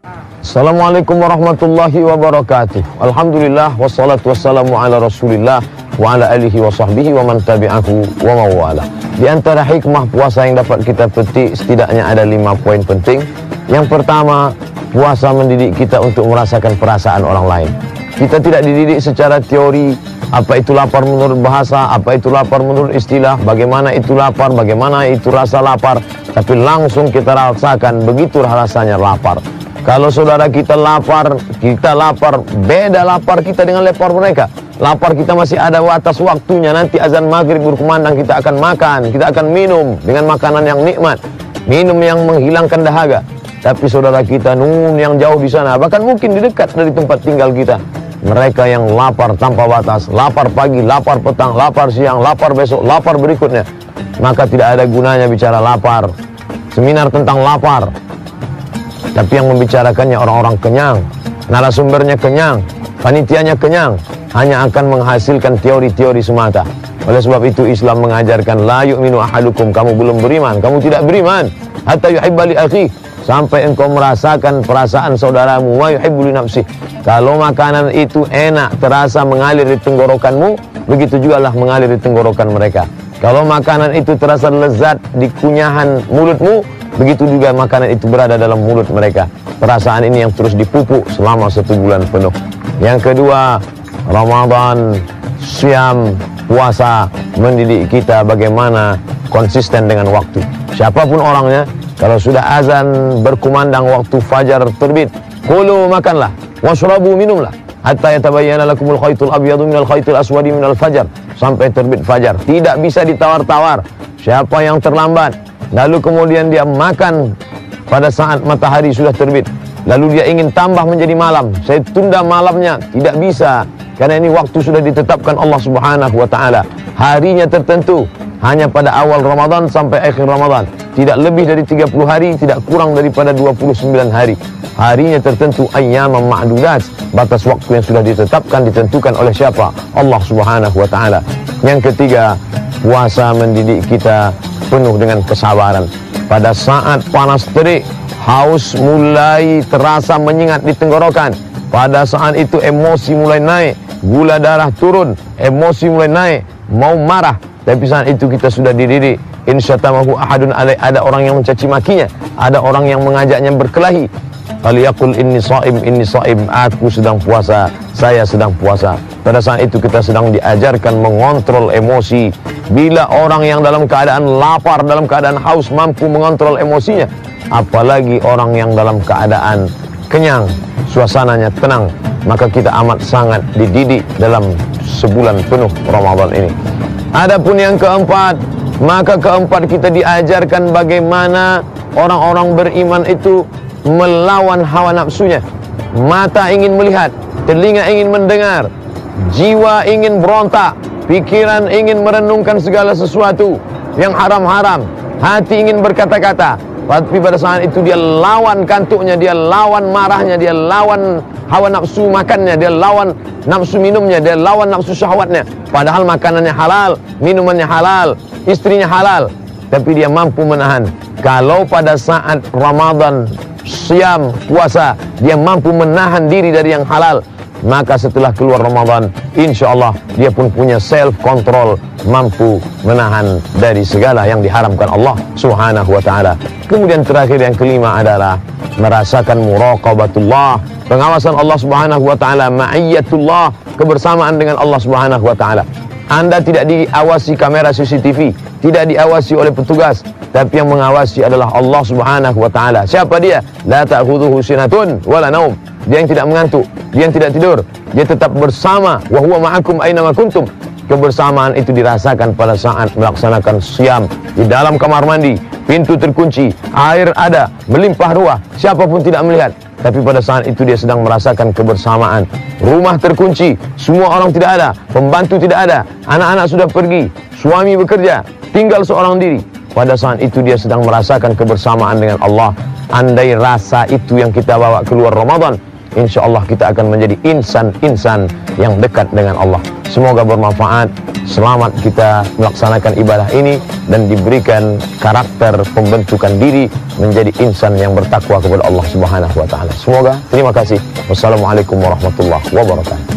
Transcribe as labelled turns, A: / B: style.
A: Assalamualaikum warahmatullahi wabarakatuh. Alhamdulillah wassalatu wassalamu ala Rasulillah wa ala alihi wa sahbihi wa man tabi'ahu wa mawala. Di antara hikmah puasa yang dapat kita petik setidaknya ada 5 poin penting. Yang pertama, puasa mendidik kita untuk merasakan perasaan orang lain. Kita tidak dididik secara teori, apa itu lapar menurut bahasa, apa itu lapar menurut istilah, bagaimana itu lapar, bagaimana itu rasa lapar, tapi langsung kita rasakan begitu rasanya lapar. Kalau saudara kita lapar, beda lapar kita dengan lapar mereka. Lapar kita masih ada batas waktunya, nanti azan maghrib berkumandang kita akan makan, kita akan minum dengan makanan yang nikmat, minum yang menghilangkan dahaga. Tapi saudara kita yang jauh di sana, bahkan mungkin di dekat dari tempat tinggal kita, mereka yang lapar tanpa batas, lapar pagi, lapar petang, lapar siang, lapar besok, lapar berikutnya. Maka tidak ada gunanya bicara lapar, seminar tentang lapar. Tapi yang membicarakannya orang-orang kenyang, narasumbernya kenyang, panitianya kenyang, hanya akan menghasilkan teori-teori semata. Oleh sebab itu Islam mengajarkan la yu'minu ahadukum, kamu belum beriman, kamu tidak beriman, hatta yuhibba li akhi, sampai engkau merasakan perasaan saudaramu, wa yuhibbu li nafsi. Kalau makanan itu enak, terasa mengalir di tenggorokanmu, begitu jugalah mengalir di tenggorokan mereka. Kalau makanan itu terasa lezat di kunyahan mulutmu, begitu juga makanan itu berada dalam mulut mereka. Perasaan ini yang terus dipupuk selama 1 bulan penuh. Yang kedua, Ramadan, siam, puasa mendidik kita bagaimana konsisten dengan waktu. Siapapun orangnya, kalau sudah azan berkumandang waktu fajar terbit, kulu makanlah, washrabu minumlah, hatta yatabayyana lakumul khaytul abyadu minal khaytil aswadi minal fajar, sampai terbit fajar. Tidak bisa ditawar-tawar. Siapa yang terlambat lalu kemudian dia makan pada saat matahari sudah terbit, lalu dia ingin tambah menjadi malam, saya tunda malamnya, tidak bisa, karena ini waktu sudah ditetapkan Allah Subhanahu wa ta'ala. Harinya tertentu hanya pada awal Ramadan sampai akhir Ramadan, tidak lebih dari 30 hari, tidak kurang daripada 29 hari. Harinya tertentu, ayyaman ma'dudat, batas waktu yang sudah ditetapkan, ditentukan oleh siapa? Allah Subhanahu wa ta'ala. Yang ketiga, puasa mendidik kita penuh dengan kesabaran. Pada saat panas terik, haus mulai terasa menyengat di tenggorokan. Pada saat itu emosi mulai naik, gula darah turun, emosi mulai naik, mau marah. Tapi saat itu kita sudah dididik. Insyatamahu ahadun alaih, ada orang yang mencaci makinya, ada orang yang mengajaknya berkelahi. Faliyaqul inni shaim, aku sedang puasa, saya sedang puasa. Pada saat itu kita sedang diajarkan mengontrol emosi. Bila orang yang dalam keadaan lapar, dalam keadaan haus mampu mengontrol emosinya, apalagi orang yang dalam keadaan kenyang, suasananya tenang, maka kita amat sangat dididik dalam sebulan penuh Ramadan ini. Adapun yang keempat, maka keempat kita diajarkan bagaimana orang-orang beriman itu melawan hawa nafsunya. Mata ingin melihat, telinga ingin mendengar, jiwa ingin berontak, pikiran ingin merenungkan segala sesuatu yang haram-haram, hati ingin berkata-kata. Tapi pada saat itu dia lawan kantuknya, dia lawan marahnya, dia lawan hawa nafsu makannya, dia lawan nafsu minumnya, dia lawan nafsu syahwatnya. Padahal makanannya halal, minumannya halal, istrinya halal, tapi dia mampu menahan. Kalau pada saat Ramadan, siam, puasa, dia mampu menahan diri dari yang halal, maka setelah keluar Ramadan, insya Allah dia pun punya self control, mampu menahan dari segala yang diharamkan Allah Subhanahu wa ta'ala. Kemudian terakhir yang kelima adalah merasakan muraqabatullah, pengawasan Allah Subhanahu wa ta'ala, ma'iyyatullah, kebersamaan dengan Allah Subhanahu wa ta'ala. Anda tidak diawasi kamera CCTV, tidak diawasi oleh petugas, tapi yang mengawasi adalah Allah Subhanahu wa ta'ala. Siapa dia? La ta'khudhuhu sinatun wala naum. Dia yang tidak mengantuk, dia yang tidak tidur, dia tetap bersama. Wa huwa ma'akum aina ma kuntum. Kebersamaan itu dirasakan pada saat melaksanakan siam di dalam kamar mandi, pintu terkunci, air ada, melimpah ruah, siapapun tidak melihat. Tapi pada saat itu dia sedang merasakan kebersamaan. Rumah terkunci, semua orang tidak ada, pembantu tidak ada, anak-anak sudah pergi, suami bekerja, tinggal seorang diri. Pada saat itu dia sedang merasakan kebersamaan dengan Allah. Andai rasa itu yang kita bawa keluar Ramadan, insya Allah kita akan menjadi insan-insan yang dekat dengan Allah. Semoga bermanfaat. Selamat kita melaksanakan ibadah ini dan diberikan karakter pembentukan diri menjadi insan yang bertakwa kepada Allah Subhanahu wa taala. Semoga. Terima kasih. Wassalamualaikum warahmatullahi wabarakatuh.